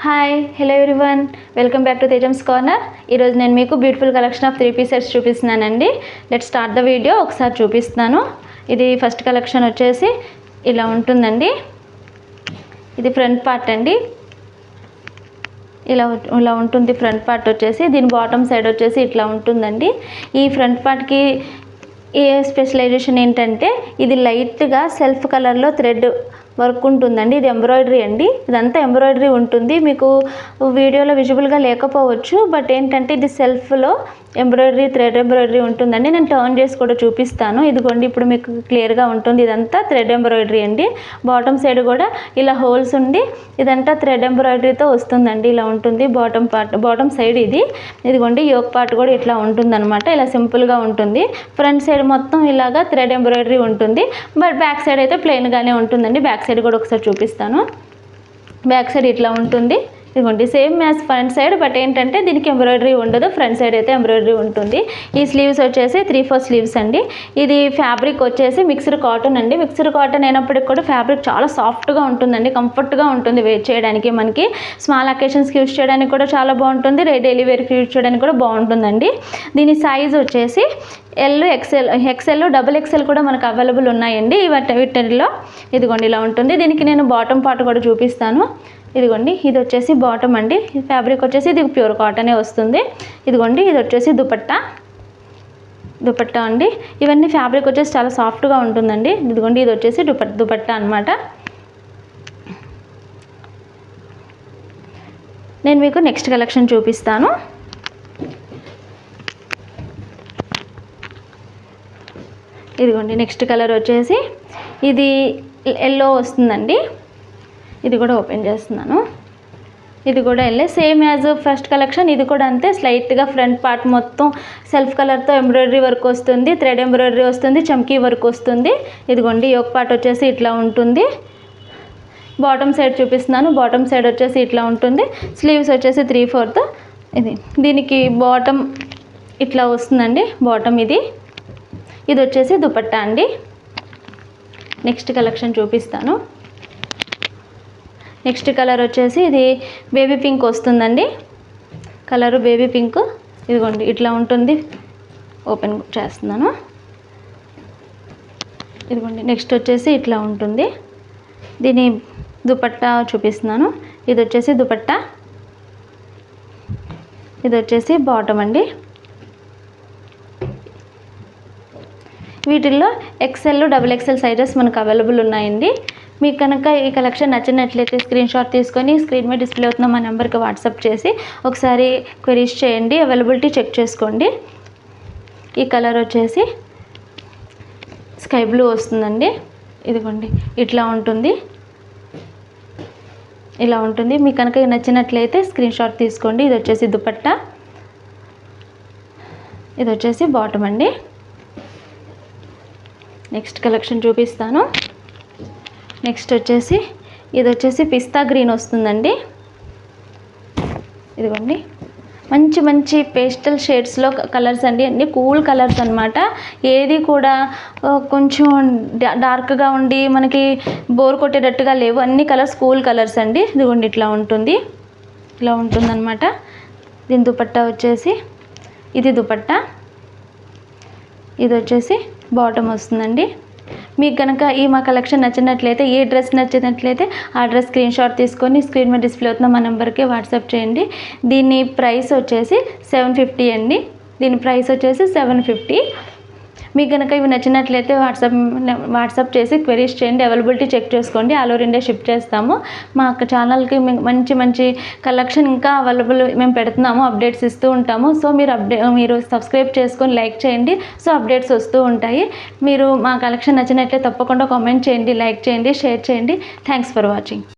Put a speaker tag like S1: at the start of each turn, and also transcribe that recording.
S1: Hi hello everyone, welcome back to Tejam's corner. ఈరోజు నేను మీకు beautiful collection of 3 piece sets చూపిస్తున్నానండి. Let's start the video. ఒకసారి చూపిస్తున్నాను. ఇది ఫస్ట్ కలెక్షన్ వచ్చేసి ఇలా ఉంటుందండి. ఇది ఫ్రంట్ పార్ట్ అండి. ఇలా ఉంటుంది ఫ్రంట్ పార్ట్ వచ్చేసి. దీని బాటమ్ సైడ్ వచ్చేసి ఇట్లా ఉంటుందండి. ఈ ఫ్రంట్ పార్ట్కి ఏ స్పెషలైజేషన్ ఏంటంటే ఇది లైట్గా సెల్ఫ్ కలర్లో థ్రెడ్ వర్క్ ఉంటుందండి. ఇది ఎంబ్రాయిడరీ అండి. ఇదంతా ఎంబ్రాయిడరీ ఉంటుంది. మీకు వీడియోలో విజిబుల్గా లేకపోవచ్చు, బట్ ఏంటంటే ఇది సెల్ఫ్లో ఎంబ్రాయిడరీ, థ్రెడ్ ఎంబ్రాయిడరీ ఉంటుందండి. నేను టర్న్ చేసి కూడా చూపిస్తాను. ఇదిగోండి, ఇప్పుడు మీకు క్లియర్గా ఉంటుంది. ఇదంతా థ్రెడ్ ఎంబ్రాయిడరీ అండి. బాటమ్ సైడ్ కూడా ఇలా హోల్స్ ఉండి ఇదంతా థ్రెడ్ ఎంబ్రాయిడరీతో వస్తుందండి. ఇలా ఉంటుంది బాటమ్ పార్ట్, బాటమ్ సైడ్ ఇది. ఇదిగోండి, యోక్ పార్ట్ కూడా ఇట్లా ఉంటుందన్నమాట. ఇలా సింపుల్గా ఉంటుంది. ఫ్రంట్ సైడ్ మొత్తం ఇలాగా థ్రెడ్ ఎంబ్రాయిడరీ ఉంటుంది, బట్ బ్యాక్ సైడ్ అయితే ప్లెయిన్గానే ఉంటుందండి. బ్యాక్ సైడ్ కూడా ఒకసారి చూపిస్తాను. బ్యాక్ సైడ్ ఇట్లా ఉంటుంది. ఇదిగోండి, same as front side, but ఏంటంటే దీనికి ఎంబ్రాయిడరీ ఉండదు. ఫ్రంట్ సైడ్ అయితే ఎంబ్రాయిడరీ ఉంటుంది. ఈ స్లీవ్స్ వచ్చేసి 3/4 స్లీవ్స్ అండి. ఇది ఫ్యాబ్రిక్ వచ్చేసి మిక్స్డ్ కాటన్ అండి. మిక్స్డ్ కాటన్ అయినప్పటికి కూడా ఫ్యాబ్రిక్ చాలా సాఫ్ట్గా ఉంటుందండి. కంఫర్ట్గా ఉంటుంది వేర్ చేయడానికి. మనకి స్మాల్ అకేషన్స్కి యూజ్ చేయడానికి కూడా చాలా బాగుంటుంది. డైలీ వేర్కి యూజ్ చేయడానికి కూడా బాగుంటుందండి. దీని సైజ్ వచ్చేసి ఎక్సెల్, డబుల్ ఎక్సెల్ కూడా మనకు అవైలబుల్ ఉన్నాయండి వీటిలో. ఇదిగోండి, ఇలా ఉంటుంది. దీనికి నేను బాటమ్ పార్ట్ కూడా చూపిస్తాను. ఇదిగోండి, ఇది వచ్చేసి బాటమ్ అండి. ఫ్యాబ్రిక్ వచ్చేసి ఇది ప్యూర్ కాటనే వస్తుంది. ఇదిగోండి, ఇది వచ్చేసి దుపట్టా అండి. ఇవన్నీ ఫ్యాబ్రిక్ వచ్చేసి చాలా సాఫ్ట్గా ఉంటుందండి. ఇదిగోండి, ఇది వచ్చేసి దుపట్టా అనమాట. నేను మీకు నెక్స్ట్ కలెక్షన్ చూపిస్తాను. ఇదిగోండి, నెక్స్ట్ కలర్ వచ్చేసి ఇది ఎల్లో వస్తుందండి. ఇది కూడా ఓపెన్ చేస్తున్నాను. ఇది కూడా yellow, same as first collection. ఇది కూడా అంతే. స్లైట్గా ఫ్రంట్ పార్ట్ మొత్తం సెల్ఫ్ కలర్తో ఎంబ్రాయిడరీ వర్క్ వస్తుంది, థ్రెడ్ ఎంబ్రాయిడరీ వస్తుంది, చమ్కీ వర్క్ వస్తుంది. ఇదిగోండి, యోక్ పార్ట్ వచ్చేసి ఇట్లా ఉంటుంది. బాటమ్ సైడ్ చూపిస్తున్నాను. బాటమ్ సైడ్ వచ్చేసి ఇట్లా ఉంటుంది. స్లీవ్స్ వచ్చేసి 3/4. దీనికి బాటమ్ ఇట్లా వస్తుందండి. బాటమ్ ఇది వచ్చేసి దుపట్టా అండి. నెక్స్ట్ కలెక్షన్ చూపిస్తాను. నెక్స్ట్ కలర్ వచ్చేసి ఇది బేబీ పింక్ వస్తుందండి. Colour baby pink. ఇదిగోండి, ఇట్లా ఉంటుంది. ఓపెన్ చేస్తున్నాను. ఇదిగోండి, నెక్స్ట్ వచ్చేసి ఇట్లా ఉంటుంది. దీని దుపట్టా చూపిస్తున్నాను. ఇది వచ్చేసి దుపట్టా, ఇది వచ్చేసి బాటమ్ అండి. వీటిల్లో ఎక్సెల్, డబుల్ ఎక్సెల్ సైజెస్ మనకు అవైలబుల్ ఉన్నాయండి. మీకు కనుక ఈ కలెక్షన్ నచ్చినట్లయితే స్క్రీన్ షాట్ తీసుకొని స్క్రీన్ మీద డిస్ప్లే అవుతున్న మా నెంబర్కి వాట్సాప్ చేసి ఒకసారి క్వెరీస్ చేయండి. అవైలబిలిటీ చెక్ చేసుకోండి. ఈ కలర్ వచ్చేసి స్కై బ్లూ వస్తుందండి. ఇదిగోండి, ఇట్లా ఉంటుంది. ఇలా ఉంటుంది. మీకు కనుక నచ్చినట్లయితే స్క్రీన్ షాట్ తీసుకోండి. ఇది వచ్చేసి దుపట్టా, ఇది వచ్చేసి బాటమ్ అండి. నెక్స్ట్ కలెక్షన్ చూపిస్తాను. నెక్స్ట్ వచ్చేసి ఇది వచ్చేసి పిస్తా గ్రీన్ వస్తుందండి. ఇదిగోండి, మంచి మంచి పేస్టల్ షేడ్స్లో కలర్స్ అండి. అన్నీ కూల్ కలర్స్ అనమాట. ఏది కూడా కొంచెం డార్క్గా ఉండి మనకి బోర్ కొట్టేటట్టుగా లేవు. అన్ని కలర్స్ కూల్ కలర్స్ అండి. ఇదిగోండి, ఇట్లా ఉంటుంది. ఇలా ఉంటుందన్నమాట. దీని దుపట్టా వచ్చేసి ఇది దుపట్టా, ఇది వచ్చేసి బాటమ్ వస్తుందండి. మీకు కనుక మా కలెక్షన్ నచ్చినట్లయితే, ఏ డ్రెస్ నచ్చినట్లయితే ఆ డ్రెస్ స్క్రీన్ షాట్ తీసుకొని స్క్రీన్ మీద డిస్ప్లే అవుతున్న మా నెంబర్కి వాట్సాప్ చేయండి. దీని ప్రైస్ వచ్చేసి 750 అండి. దీని ప్రైస్ వచ్చేసి 750. మీకు కనుక ఇవి నచ్చినట్లయితే వాట్సాప్ చేసి క్వెరీస్ చేయండి. అవైలబిలిటీ చెక్ చేసుకోండి. ఆల్ ఓవర్ ఇండియా షిప్ చేస్తాము. మా ఛానల్కి మంచి మంచి కలెక్షన్ ఇంకా అవైలబుల్ మేము పెడుతున్నాము. అప్డేట్స్ ఇస్తూ ఉంటాము. సో మీరు సబ్స్క్రైబ్ చేసుకొని లైక్ చేయండి. సో అప్డేట్స్ వస్తూ ఉంటాయి. మీరు మా కలెక్షన్ నచ్చినట్లయితే తప్పకుండా కామెంట్ చేయండి, లైక్ చేయండి, షేర్ చేయండి. Thanks for watching.